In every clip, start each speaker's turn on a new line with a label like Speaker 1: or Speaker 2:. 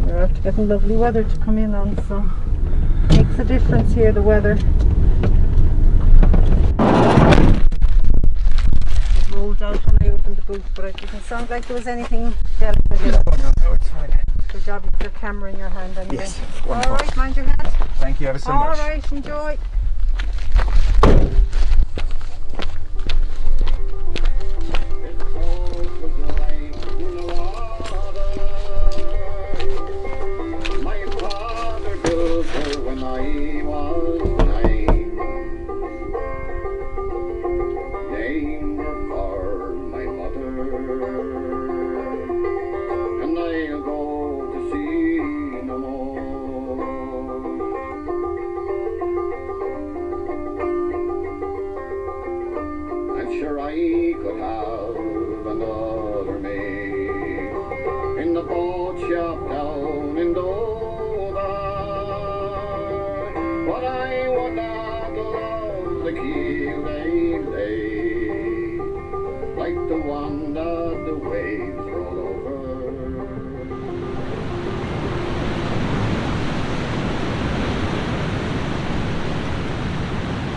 Speaker 1: We're after getting lovely weather to come in on, so makes a difference here, the weather. It rolled out when I opened the boot, but it didn't sound like there was anything delicate in it.
Speaker 2: No, it's fine.
Speaker 1: Good job with your camera in your hand anyway.
Speaker 2: Yes, wonderful.
Speaker 1: Alright, mind your head.
Speaker 2: Thank you ever so much.
Speaker 1: Alright, enjoy.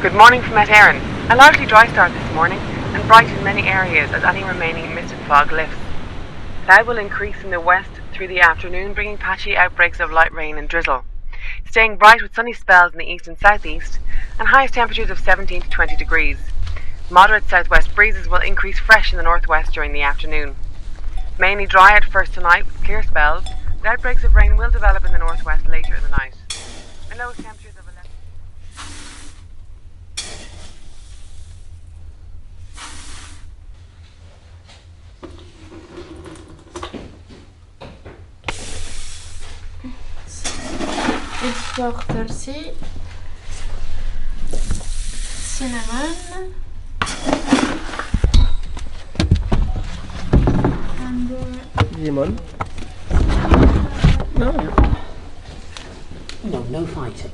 Speaker 3: Good morning from Met Éireann. A largely dry start this morning and bright in many areas as any remaining mist and fog lifts. Cloud will increase in the west through the afternoon, bringing patchy outbreaks of light rain and drizzle. Staying bright with sunny spells in the east and southeast and highest temperatures of 17 to 20 degrees. Moderate southwest breezes will increase fresh in the northwest during the afternoon. Mainly dry at first tonight with clear spells, but outbreaks of rain will develop in the northwest later in the night. And lowest temperatures of 11.
Speaker 4: It's for 30 cinnamon and
Speaker 2: Lemon?
Speaker 5: No fighting.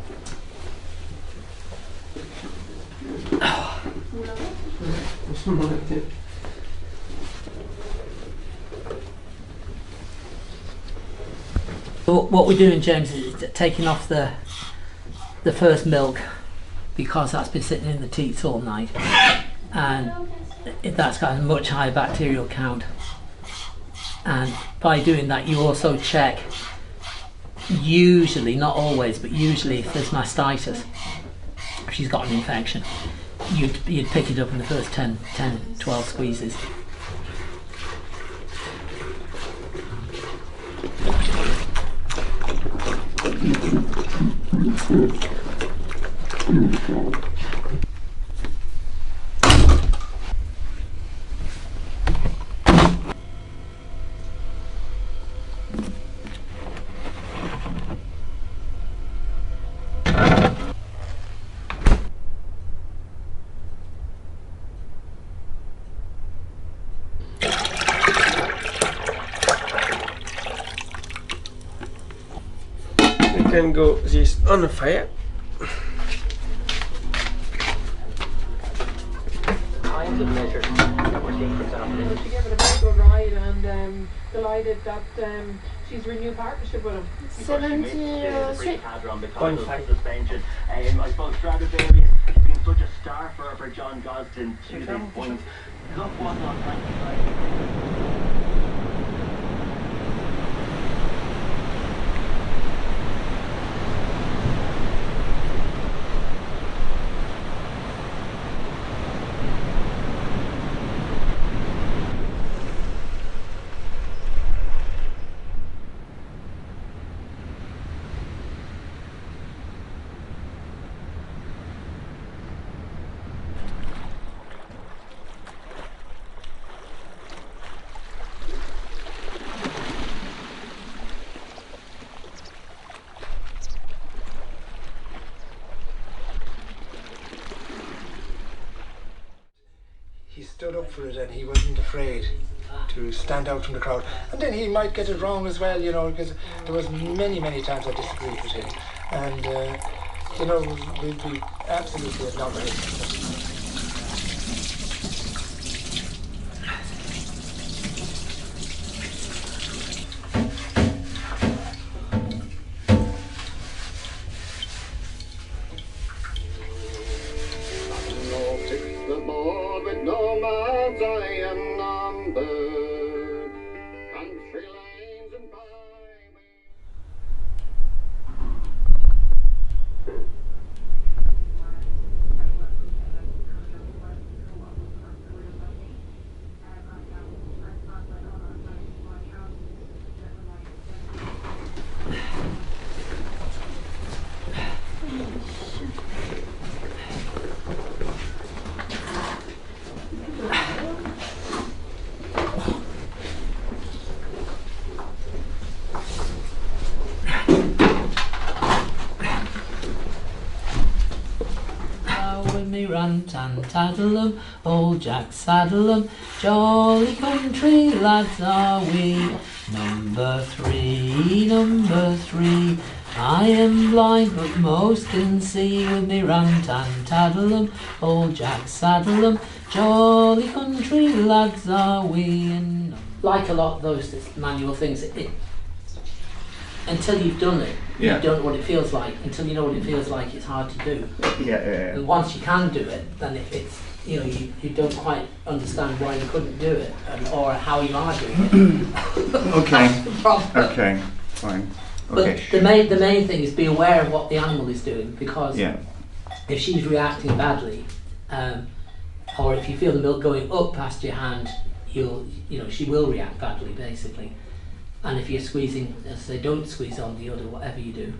Speaker 5: So what we're doing, James, is taking off the first milk because that's been sitting in the teats all night, and that's got a much higher bacterial count. And by doing that, you also check, usually, not always, but usually if there's mastitis, if she's got an infection, you'd pick it up in the first 10, 12 squeezes.
Speaker 2: Then go this on the fire.
Speaker 5: Kinds of measures that we're seeing, for example.
Speaker 6: She gave it a very good ride, and delighted that she's renewed partnership with him.
Speaker 4: 73.
Speaker 5: Because of the suspension. I suppose Stradivarius has been such a star for John Gosden to this point. Look what's on right.
Speaker 2: He stood up for it and he wasn't afraid to stand out from the crowd. And then he might get it wrong as well, you know, because there was many times I disagreed with him. And, you know, we'd be absolutely acknowledged.
Speaker 7: clouds I am numbered, country lanes and byways.
Speaker 5: With me rant and tattle 'em, old Jack saddle 'em, jolly country lads are we. Number three, I am blind but most can see. With me rant and tattle 'em, old Jack saddle 'em, jolly country lads are we. And like a lot of those manual things, until you've done it,
Speaker 8: Yeah.
Speaker 5: you don't know what it feels like. Until you know what it feels like, it's hard to do.
Speaker 8: Yeah.
Speaker 5: And once you can do it, then it's you don't quite understand why you couldn't do it or how you are doing it.
Speaker 8: Okay.
Speaker 5: That's the problem.
Speaker 8: Okay. Fine.
Speaker 5: But
Speaker 8: Okay.
Speaker 5: the main thing is be aware of what the animal is doing, because
Speaker 8: Yeah.
Speaker 5: if she's reacting badly, or if you feel the milk going up past your hand, she will react badly basically. And if you're squeezing, as I say, don't squeeze on the udder, whatever you do.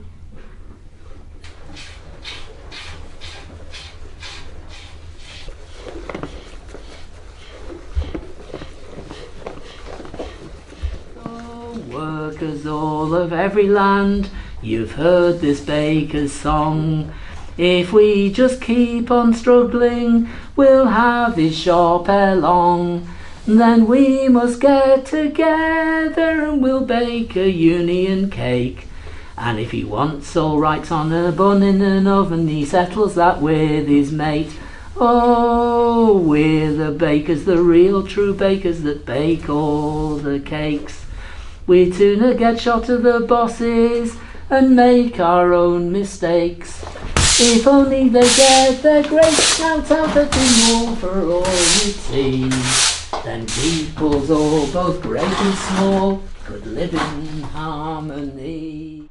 Speaker 5: Oh, workers all of every land, you've heard this baker's song. If we just keep on struggling, we'll have this shop ere long. Then we must get together and we'll bake a union cake. And if he wants all right on a bun in an oven, he settles that with his mate. Oh, we're the bakers, the real true bakers that bake all the cakes. We sooner get shot of the bosses and make our own mistakes. If only they get their great snouts out a bit more for all you see. Then peoples all, both great and small, could live in harmony.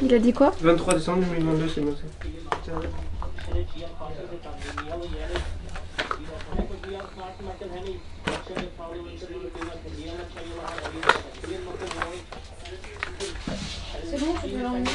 Speaker 4: Il a dit quoi?
Speaker 9: 23 décembre 2022, c'est bon ça.
Speaker 4: C'est bon, je peux l'emmener.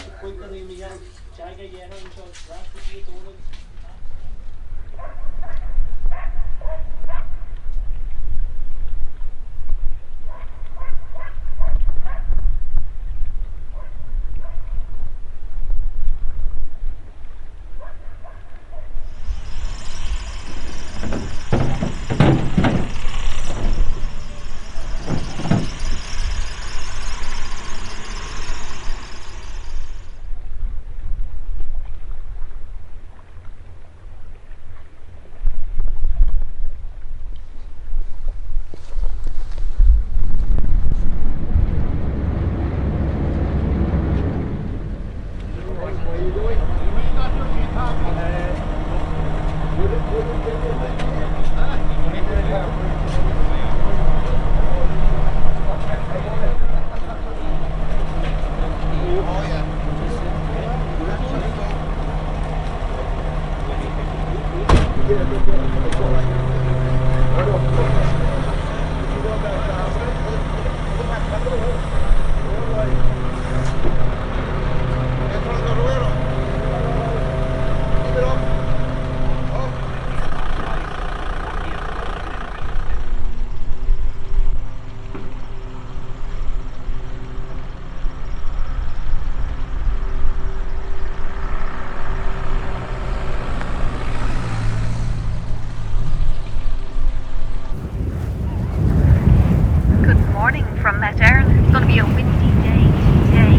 Speaker 10: From Ireland. It's going to be a windy day today.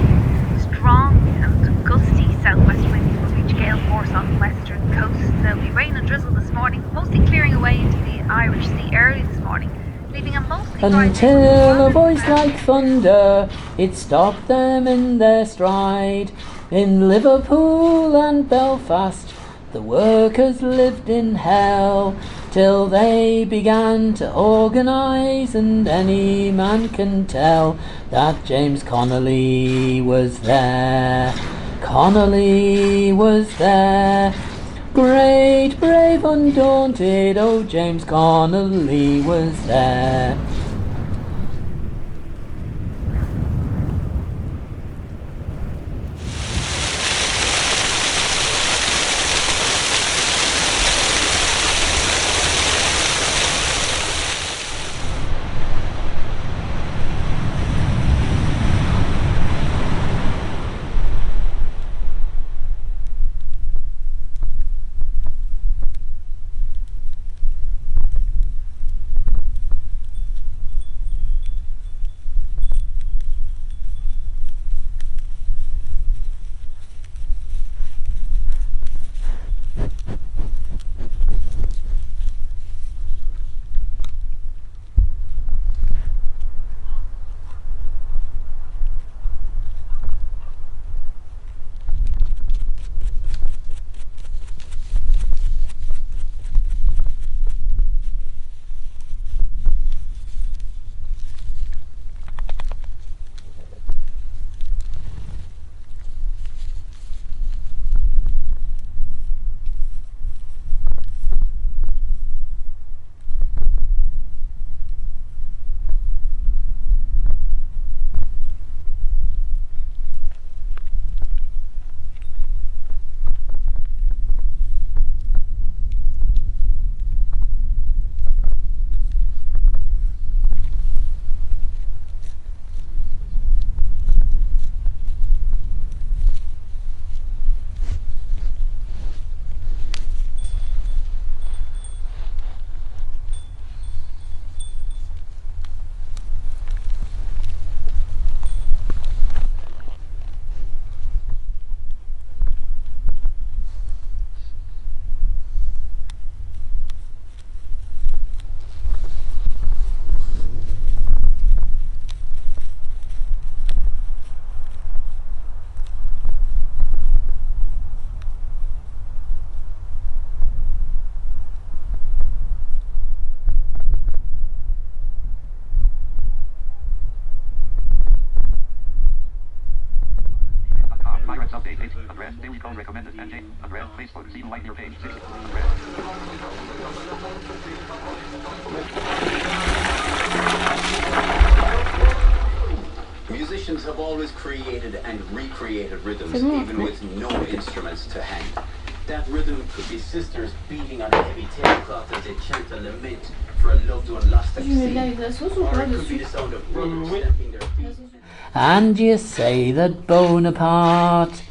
Speaker 10: Strong and gusty southwest winds will reach gale force on the western coast. There'll be rain and drizzle this morning, mostly clearing away into the Irish Sea early this morning, leaving a mostly dry day.
Speaker 5: Until a voice like thunder, it stopped them in their stride. In Liverpool and Belfast, the workers lived in hell, till they began to organise, and any man can tell that James Connolly was there. Connolly was there. Great, brave, undaunted, oh James Connolly was there.
Speaker 11: Address, daily code recommended, and address, Facebook, see light near page 6.
Speaker 12: Musicians have always created and recreated rhythms, even with no instruments to hand. That rhythm could be sisters beating on a heavy tablecloth as they chant a lament for a loved one lost at sea. Or it could be the sound of brothers stamping their feet.
Speaker 5: And you say that Bonaparte,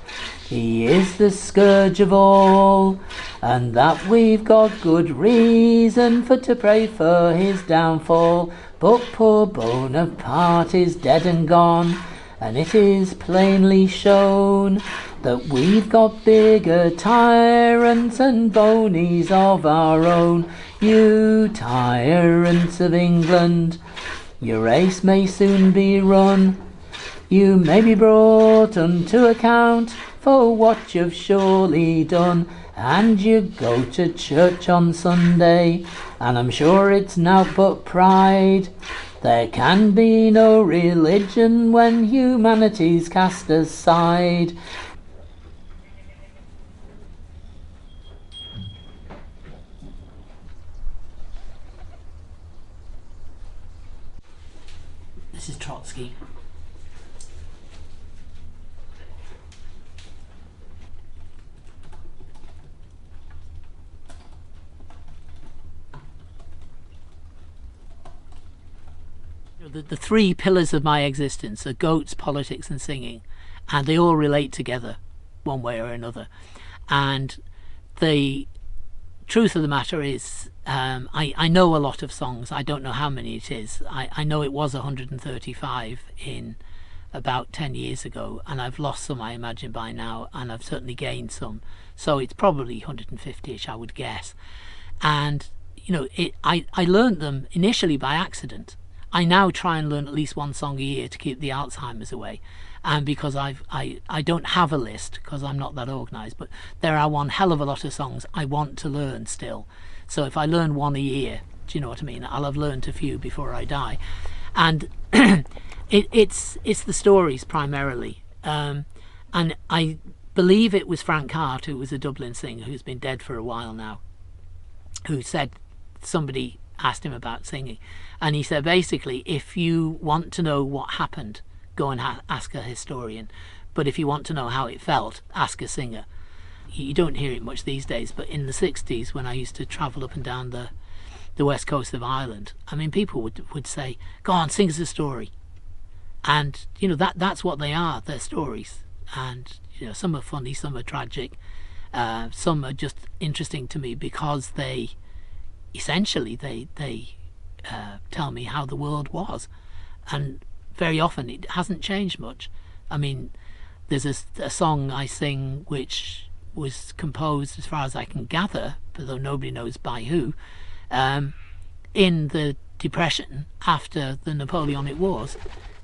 Speaker 5: he is the scourge of all, and that we've got good reason for to pray for his downfall. But poor Bonaparte is dead and gone, and it is plainly shown that we've got bigger tyrants and bonies of our own. You tyrants of England, your race may soon be run. You may be brought unto account for what you've surely done. And you go to church on Sunday, and I'm sure it's naught but pride. There can be no religion when humanity's cast aside. Mrs. Trotsky. The three pillars of my existence are goats, politics and singing, and they all relate together one way or another. And the truth of the matter is, I know a lot of songs. I don't know how many it is. I know it was 135 in about 10 years ago, and I've lost some, I imagine, by now, and I've certainly gained some. So it's probably 150-ish, I would guess. And you know, I learned them initially by accident. I now try and learn at least one song a year to keep the Alzheimer's away, and because I don't have a list because I'm not that organised, but there are one hell of a lot of songs I want to learn still. So if I learn one a year, do you know what I mean? I'll have learned a few before I die, and it's the stories primarily, and I believe it was Frank Hart, who was a Dublin singer who's been dead for a while now, who said somebody asked him about singing, and he said basically, if you want to know what happened, go and ask a historian, but if you want to know how it felt, ask a singer. You don't hear it much these days, but in the 60s, when I used to travel up and down the west coast of Ireland, I mean, people would say, go on, sing us a story. And you know, that's what they are, they're stories. And you know, some are funny, some are tragic, some are just interesting to me because they essentially they tell me how the world was, and very often it hasn't changed much. I mean, there's a song I sing which was composed, as far as I can gather, although nobody knows by who, in the Depression after the Napoleonic Wars,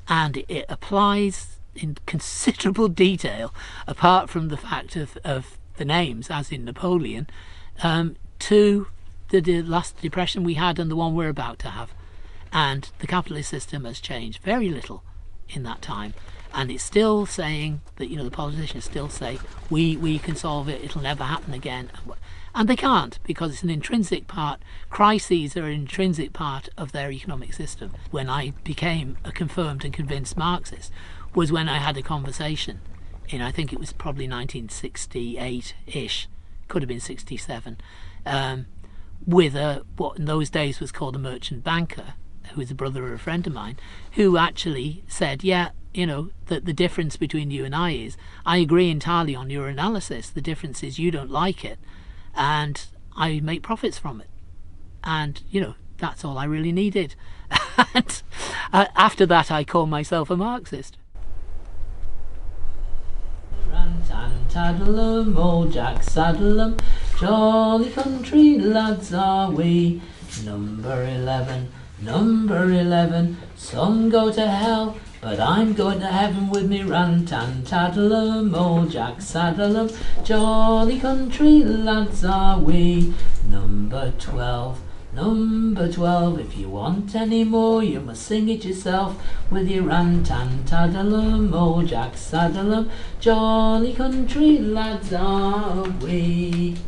Speaker 5: and it applies in considerable detail, apart from the fact of the names, as in Napoleon, to the last depression we had and the one we're about to have. And the capitalist system has changed very little in that time, and it's still saying that, you know, the politicians still say we can solve it, it'll never happen again, and they can't, because it's an intrinsic part. Crises are an intrinsic part of their economic system. When I became a confirmed and convinced Marxist was when I had a conversation in, I think it was probably 1968-ish, could have been 67, with what in those days was called a merchant banker, who was a brother of a friend of mine, who actually said, yeah, you know, that the difference between you and I is, I agree entirely on your analysis, the difference is you don't like it, and I make profits from it. And, you know, that's all I really needed. And after that, I call myself a Marxist. Ran-tan-taddle-um, old Jack Saddle-um, jolly country lads are we. Number 11, number 11, some go to hell, but I'm going to heaven with me. Ran-tan-taddle-um, old Jack Saddle-um, jolly country lads are we. Number 12, number 12, if you want any more, you must sing it yourself with your ran-tan-taddle-um, old Jack Saddle-um, jolly country lads are we.